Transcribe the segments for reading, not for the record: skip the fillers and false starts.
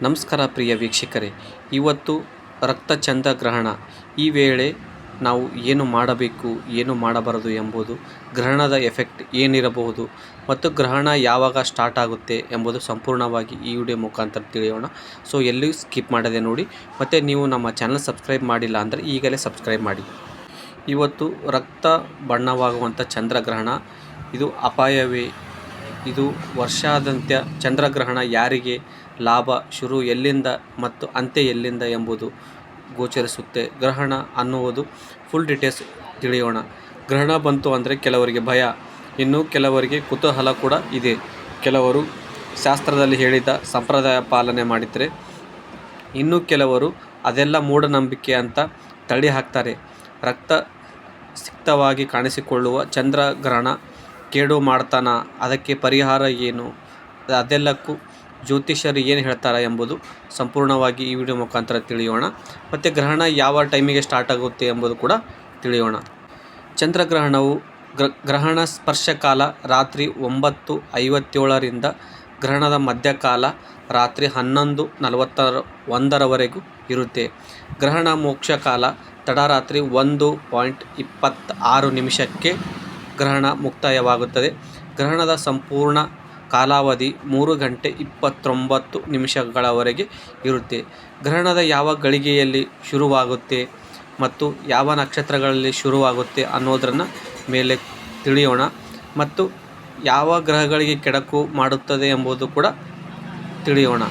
ನಮಸ್ಕಾರ ಪ್ರಿಯ ವೀಕ್ಷಕರೇ, ಇವತ್ತು ರಕ್ತಚಂದ್ರಗ್ರಹಣ. ಈ ವೇಳೆ ನಾವು ಏನು ಮಾಡಬೇಕು, ಏನು ಮಾಡಬಾರದು ಎಂಬುದು, ಗ್ರಹಣದ ಎಫೆಕ್ಟ್ ಏನಿರಬಹುದು ಮತ್ತು ಗ್ರಹಣ ಯಾವಾಗ ಸ್ಟಾರ್ಟ್ ಆಗುತ್ತೆ ಎಂಬುದು ಸಂಪೂರ್ಣವಾಗಿ ಈ ವಿಡಿಯೋ ಮುಖಾಂತರ ತಿಳಿಯೋಣ. ಸೊ ಎಲ್ಲಿಯೂ ಸ್ಕಿಪ್ ಮಾಡದೆ ನೋಡಿ, ಮತ್ತು ನೀವು ನಮ್ಮ ಚಾನಲ್ ಸಬ್ಸ್ಕ್ರೈಬ್ ಮಾಡಿಲ್ಲ ಅಂದರೆ ಈಗಲೇ ಸಬ್ಸ್ಕ್ರೈಬ್ ಮಾಡಿ. ಇವತ್ತು ರಕ್ತ ಬಣ್ಣವಾಗುವಂಥ ಚಂದ್ರಗ್ರಹಣ, ಇದು ಅಪಾಯವೇ? ಇದು ವರ್ಷಾದ್ಯಂತ ಚಂದ್ರಗ್ರಹಣ ಯಾರಿಗೆ ಲಾಭ, ಶುರು ಎಲ್ಲಿಂದ ಮತ್ತು ಅಂತ್ಯ ಎಲ್ಲಿಂದ ಎಂಬುದು ಗೋಚರಿಸುತ್ತೆ. ಗ್ರಹಣ ಅನ್ನುವುದು ಫುಲ್ ಡೀಟೇಲ್ಸ್ ತಿಳಿಯೋಣ. ಗ್ರಹಣ ಬಂತು ಅಂದರೆ ಕೆಲವರಿಗೆ ಭಯ, ಇನ್ನು ಕೆಲವರಿಗೆ ಕುತೂಹಲ ಕೂಡ ಇದೆ. ಕೆಲವರು ಶಾಸ್ತ್ರದಲ್ಲಿ ಹೇಳಿದ ಸಂಪ್ರದಾಯ ಪಾಲನೆ ಮಾಡಿದರೆ, ಇನ್ನು ಕೆಲವರು ಅದೆಲ್ಲ ಮೂಢನಂಬಿಕೆ ಅಂತ ತಳ್ಳಿ ಹಾಕ್ತಾರೆ. ರಕ್ತ ಸಿಕ್ತವಾಗಿ ಕಾಣಿಸಿಕೊಳ್ಳುವ ಚಂದ್ರಗ್ರಹಣ ಕೇಡು ಮಾಡ್ತಾನ? ಅದಕ್ಕೆ ಪರಿಹಾರ ಏನು? ಅದೆಲ್ಲಕ್ಕೂ ಜ್ಯೋತಿಷ್ಯರು ಏನು ಹೇಳ್ತಾರೆ ಎಂಬುದು ಸಂಪೂರ್ಣವಾಗಿ ಈ ವಿಡಿಯೋ ಮುಖಾಂತರ ತಿಳಿಯೋಣ. ಮತ್ತು ಗ್ರಹಣ ಯಾವ ಟೈಮಿಗೆ ಸ್ಟಾರ್ಟ್ ಆಗುತ್ತೆ ಎಂಬುದು ಕೂಡ ತಿಳಿಯೋಣ. ಚಂದ್ರಗ್ರಹಣವು ಗ್ರಹಣ ಸ್ಪರ್ಶಕಾಲ ರಾತ್ರಿ 9:57ರಿಂದ ಗ್ರಹಣದ ಮಧ್ಯಕಾಲ ರಾತ್ರಿ 11:41 ಇರುತ್ತೆ. ಗ್ರಹಣ ಮೋಕ್ಷಕಾಲ ತಡರಾತ್ರಿ 1:26 ಗ್ರಹಣ ಮುಕ್ತಾಯವಾಗುತ್ತದೆ. ಗ್ರಹಣದ ಸಂಪೂರ್ಣ ಕಾಲಾವಧಿ 3 ಗಂಟೆ 29 ಇರುತ್ತೆ. ಗ್ರಹಣದ ಯಾವ ಗಳಿಗೆಯಲ್ಲಿ ಶುರುವಾಗುತ್ತೆ ಮತ್ತು ಯಾವ ನಕ್ಷತ್ರಗಳಲ್ಲಿ ಶುರುವಾಗುತ್ತೆ ಅನ್ನೋದರ ಮೇಲೆ ತಿಳಿಯೋಣ. ಮತ್ತು ಯಾವ ಗ್ರಹಗಳಿಗೆ ಕೆಡಕು ಮಾಡುತ್ತದೆ ಎಂಬುದು ಕೂಡ ತಿಳಿಯೋಣ.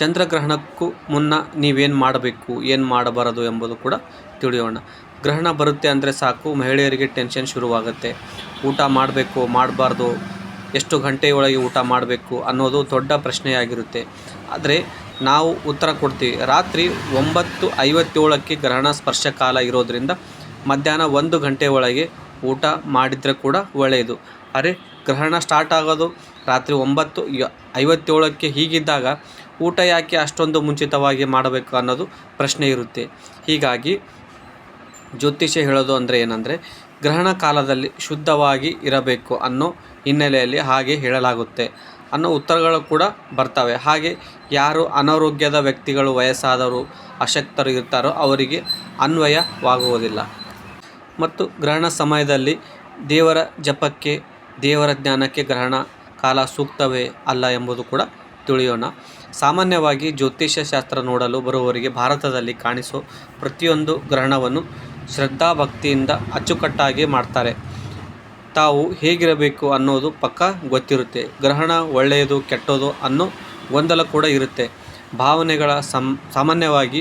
ಚಂದ್ರಗ್ರಹಣಕ್ಕೂ ಮುನ್ನ ನೀವೇನು ಮಾಡಬೇಕು, ಏನು ಮಾಡಬಾರದು ಎಂಬುದು ಕೂಡ ತಿಳಿಯೋಣ. ಗ್ರಹಣ ಬರುತ್ತೆ ಅಂದರೆ ಸಾಕು, ಮಹಿಳೆಯರಿಗೆ ಟೆನ್ಷನ್ ಶುರುವಾಗುತ್ತೆ. ಊಟ ಮಾಡಬೇಕು, ಮಾಡಬಾರ್ದು, ಎಷ್ಟು ಗಂಟೆಯೊಳಗೆ ಊಟ ಮಾಡಬೇಕು ಅನ್ನೋದು ದೊಡ್ಡ ಪ್ರಶ್ನೆಯಾಗಿರುತ್ತೆ. ಆದರೆ ನಾವು ಉತ್ತರ ಕೊಡ್ತೀವಿ. ರಾತ್ರಿ 9:57 ಗ್ರಹಣ ಸ್ಪರ್ಶಕಾಲ ಇರೋದರಿಂದ ಮಧ್ಯಾಹ್ನ 1 ಗಂಟೆ ಒಳಗೆ ಊಟ ಮಾಡಿದರೆ ಕೂಡ ಒಳ್ಳೆಯದು. ಅರೆ, ಗ್ರಹಣ ಸ್ಟಾರ್ಟ್ ಆಗೋದು ರಾತ್ರಿ 9:57 ಹೀಗಿದ್ದಾಗ ಊಟ ಯಾಕೆ ಅಷ್ಟೊಂದು ಮುಂಚಿತವಾಗಿ ಮಾಡಬೇಕು ಅನ್ನೋದು ಪ್ರಶ್ನೆ ಇರುತ್ತೆ. ಹೀಗಾಗಿ ಜ್ಯೋತಿಷ್ಯ ಹೇಳೋದು ಅಂದರೆ ಏನಂದರೆ, ಗ್ರಹಣ ಕಾಲದಲ್ಲಿ ಶುದ್ಧವಾಗಿ ಇರಬೇಕು ಅನ್ನೋ ಹಿನ್ನೆಲೆಯಲ್ಲಿ ಹಾಗೆ ಹೇಳಲಾಗುತ್ತೆ ಅನ್ನೋ ಉತ್ತರಗಳು ಕೂಡ ಬರ್ತವೆ. ಹಾಗೆ ಯಾರು ಅನಾರೋಗ್ಯದ ವ್ಯಕ್ತಿಗಳು, ವಯಸ್ಸಾದವರು, ಅಶಕ್ತರು ಇರ್ತಾರೋ ಅವರಿಗೆ ಅನ್ವಯವಾಗುವುದಿಲ್ಲ. ಮತ್ತು ಗ್ರಹಣ ಸಮಯದಲ್ಲಿ ದೇವರ ಜಪಕ್ಕೆ, ದೇವರ ಜ್ಞಾನಕ್ಕೆ ಗ್ರಹಣ ಕಾಲ ಸೂಕ್ತವೇ ಅಲ್ಲ ಎಂಬುದು ಕೂಡ ತಿಳಿಯೋಣ. ಸಾಮಾನ್ಯವಾಗಿ ಜ್ಯೋತಿಷ್ಯ ಶಾಸ್ತ್ರ ನೋಡಲು ಬರುವವರಿಗೆ ಭಾರತದಲ್ಲಿ ಕಾಣಿಸೋ ಪ್ರತಿಯೊಂದು ಗ್ರಹಣವನ್ನು ಶ್ರದ್ಧಾಭಕ್ತಿಯಿಂದ ಅಚ್ಚುಕಟ್ಟಾಗಿ ಮಾಡ್ತಾರೆ. ತಾವು ಹೇಗಿರಬೇಕು ಅನ್ನೋದು ಪಕ್ಕಾ ಗೊತ್ತಿರುತ್ತೆ. ಗ್ರಹಣ ಒಳ್ಳೆಯದು ಕೆಟ್ಟದು ಅನ್ನೋ ಗೊಂದಲ ಕೂಡ ಇರುತ್ತೆ. ಭಾವನೆಗಳ ಸಾಮಾನ್ಯವಾಗಿ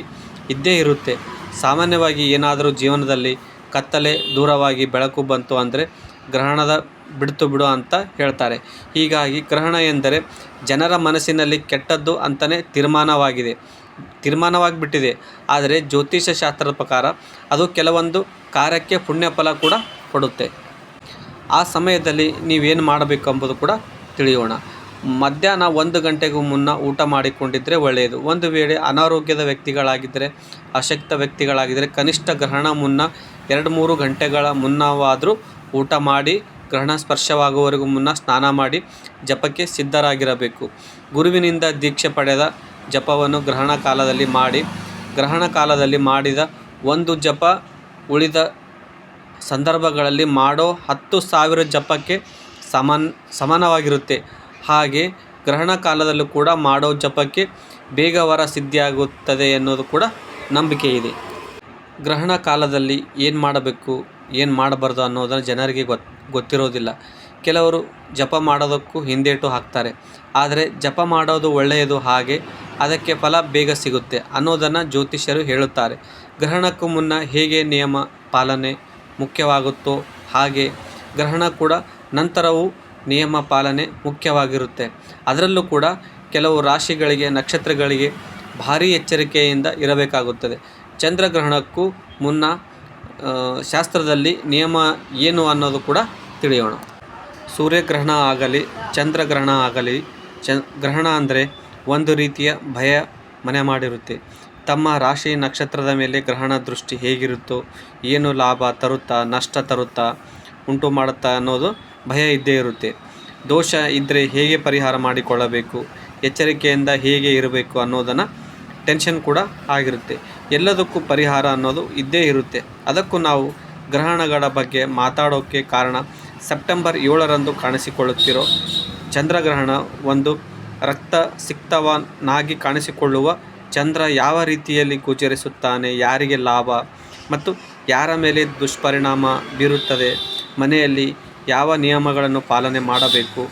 ಇದ್ದೇ ಇರುತ್ತೆ. ಸಾಮಾನ್ಯವಾಗಿ ಏನಾದರೂ ಜೀವನದಲ್ಲಿ ಕತ್ತಲೆ ದೂರವಾಗಿ ಬೆಳಕು ಬಂತು ಅಂದರೆ ಗ್ರಹಣದ ಬಿಡ್ತು ಬಿಡು ಅಂತ ಹೇಳ್ತಾರೆ. ಹೀಗಾಗಿ ಗ್ರಹಣ ಎಂದರೆ ಜನರ ಮನಸ್ಸಿನಲ್ಲಿ ಕೆಟ್ಟದ್ದು ಅಂತಲೇ ತೀರ್ಮಾನವಾಗಿಬಿಟ್ಟಿದೆ. ಆದರೆ ಜ್ಯೋತಿಷ್ಯ ಶಾಸ್ತ್ರದ ಪ್ರಕಾರ ಅದು ಕೆಲವೊಂದು ಕಾರ್ಯಕ್ಕೆ ಪುಣ್ಯಫಲ ಕೂಡ ಕೊಡುತ್ತೆ. ಆ ಸಮಯದಲ್ಲಿ ನೀವೇನು ಮಾಡಬೇಕು ಎಂಬುದು ಕೂಡ ತಿಳಿಯೋಣ. ಮಧ್ಯಾಹ್ನ 1 ಗಂಟೆಗೂ ಮುನ್ನ ಊಟ ಮಾಡಿಕೊಂಡಿದ್ದರೆ ಒಳ್ಳೆಯದು. ಒಂದು ವೇಳೆ ಅನಾರೋಗ್ಯದ ವ್ಯಕ್ತಿಗಳಾಗಿದ್ದರೆ, ಅಶಕ್ತ ವ್ಯಕ್ತಿಗಳಾಗಿದ್ದರೆ ಕನಿಷ್ಠ ಗ್ರಹಣ ಮುನ್ನ 2-3 ಗಂಟೆಗಳ ಮುನ್ನವಾದರೂ ಊಟ ಮಾಡಿ, ಗ್ರಹಣ ಸ್ಪರ್ಶವಾಗುವವರೆಗೂ ಮುನ್ನ ಸ್ನಾನ ಮಾಡಿ ಜಪಕ್ಕೆ ಸಿದ್ಧರಾಗಿರಬೇಕು. ಗುರುವಿನಿಂದ ದೀಕ್ಷೆ ಪಡೆದ ಜಪವನ್ನು ಗ್ರಹಣ ಕಾಲದಲ್ಲಿ ಮಾಡಿ, ಗ್ರಹಣ ಕಾಲದಲ್ಲಿ ಮಾಡಿದ ಒಂದು ಜಪ ಉಳಿದ ಸಂದರ್ಭಗಳಲ್ಲಿ ಮಾಡೋ 10,000 ಜಪಕ್ಕೆ ಸಮಾನವಾಗಿರುತ್ತೆ. ಹಾಗೆ ಗ್ರಹಣ ಕಾಲದಲ್ಲೂ ಕೂಡ ಮಾಡೋ ಜಪಕ್ಕೆ ಬೇಗ ವರ ಸಿದ್ಧಿಯಾಗುತ್ತದೆ ಎನ್ನುವುದು ಕೂಡ ನಂಬಿಕೆ ಇದೆ. ಗ್ರಹಣ ಕಾಲದಲ್ಲಿ ಏನು ಮಾಡಬೇಕು, ಏನು ಮಾಡಬಾರ್ದು ಅನ್ನೋದನ್ನು ಜನರಿಗೆ ಗೊತ್ತಿರೋದಿಲ್ಲ. ಕೆಲವರು ಜಪ ಮಾಡೋದಕ್ಕೂ ಹಿಂದೇಟು ಹಾಕ್ತಾರೆ. ಆದರೆ ಜಪ ಮಾಡೋದು ಒಳ್ಳೆಯದು, ಹಾಗೆ ಅದಕ್ಕೆ ಫಲ ಬೇಗ ಸಿಗುತ್ತೆ ಅನ್ನೋದನ್ನು ಜ್ಯೋತಿಷ್ಯರು ಹೇಳುತ್ತಾರೆ. ಗ್ರಹಣಕ್ಕೂ ಮುನ್ನ ಹೇಗೆ ನಿಯಮ ಪಾಲನೆ ಮುಖ್ಯವಾಗುತ್ತೋ ಹಾಗೆ ಗ್ರಹಣ ಕೂಡ ನಂತರವೂ ನಿಯಮ ಪಾಲನೆ ಮುಖ್ಯವಾಗಿರುತ್ತೆ. ಅದರಲ್ಲೂ ಕೂಡ ಕೆಲವು ರಾಶಿಗಳಿಗೆ, ನಕ್ಷತ್ರಗಳಿಗೆ ಭಾರೀ ಎಚ್ಚರಿಕೆಯಿಂದ ಇರಬೇಕಾಗುತ್ತದೆ. ಚಂದ್ರಗ್ರಹಣಕ್ಕೂ ಮುನ್ನ ಶಾಸ್ತ್ರದಲ್ಲಿ ನಿಯಮ ಏನು ಅನ್ನೋದು ಕೂಡ ತಿಳಿಯೋಣ. ಸೂರ್ಯಗ್ರಹಣ ಆಗಲಿ, ಚಂದ್ರಗ್ರಹಣ ಆಗಲಿ, ಗ್ರಹಣ ಅಂದರೆ ಒಂದು ರೀತಿಯ ಭಯ ಮನೆ ಮಾಡಿರುತ್ತೆ. ತಮ್ಮ ರಾಶಿ ನಕ್ಷತ್ರದ ಮೇಲೆ ಗ್ರಹಣ ದೃಷ್ಟಿ ಹೇಗಿರುತ್ತೋ, ಏನು ಲಾಭ ತರುತ್ತಾ, ನಷ್ಟ ತರುತ್ತಾ, ಉಂಟು ಮಾಡುತ್ತಾ ಅನ್ನೋದು ಭಯ ಇದ್ದೇ ಇರುತ್ತೆ. ದೋಷ ಇದ್ದರೆ ಹೇಗೆ ಪರಿಹಾರ ಮಾಡಿಕೊಳ್ಳಬೇಕು, ಎಚ್ಚರಿಕೆಯಿಂದ ಹೇಗೆ ಇರಬೇಕು ಅನ್ನೋದನ್ನು ಟೆನ್ಷನ್ ಕೂಡ ಆಗಿರುತ್ತೆ. ಎಲ್ಲದಕ್ಕೂ ಪರಿಹಾರ ಅನ್ನೋದು ಇದ್ದೇ ಇರುತ್ತೆ. ಅದಕ್ಕೂ ನಾವು ಗ್ರಹಣಗಳ ಬಗ್ಗೆ ಮಾತಾಡೋಕ್ಕೆ ಕಾರಣ ಸೆಪ್ಟೆಂಬರ್ 7ರಂದು ಕಾಣಿಸಿಕೊಳ್ಳುತ್ತಿರೋ ಚಂದ್ರಗ್ರಹಣ. ಒಂದು ರಕ್ತ ಸಿಕ್ತವನಾಗಿ ಕಾಣಿಸಿಕೊಳ್ಳುವ ಚಂದ್ರ ಯಾವ ರೀತಿಯಲ್ಲಿ ಗೋಚರಿಸುತ್ತಾನೆ, ಯಾರಿಗೆ ಲಾಭ ಮತ್ತು ಯಾರ ಮೇಲೆ ದುಷ್ಪರಿಣಾಮ ಬೀರುತ್ತದೆ, ಮನೆಯಲ್ಲಿ ಯಾವ ನಿಯಮಗಳನ್ನು ಪಾಲನೆ ಮಾಡಬೇಕು,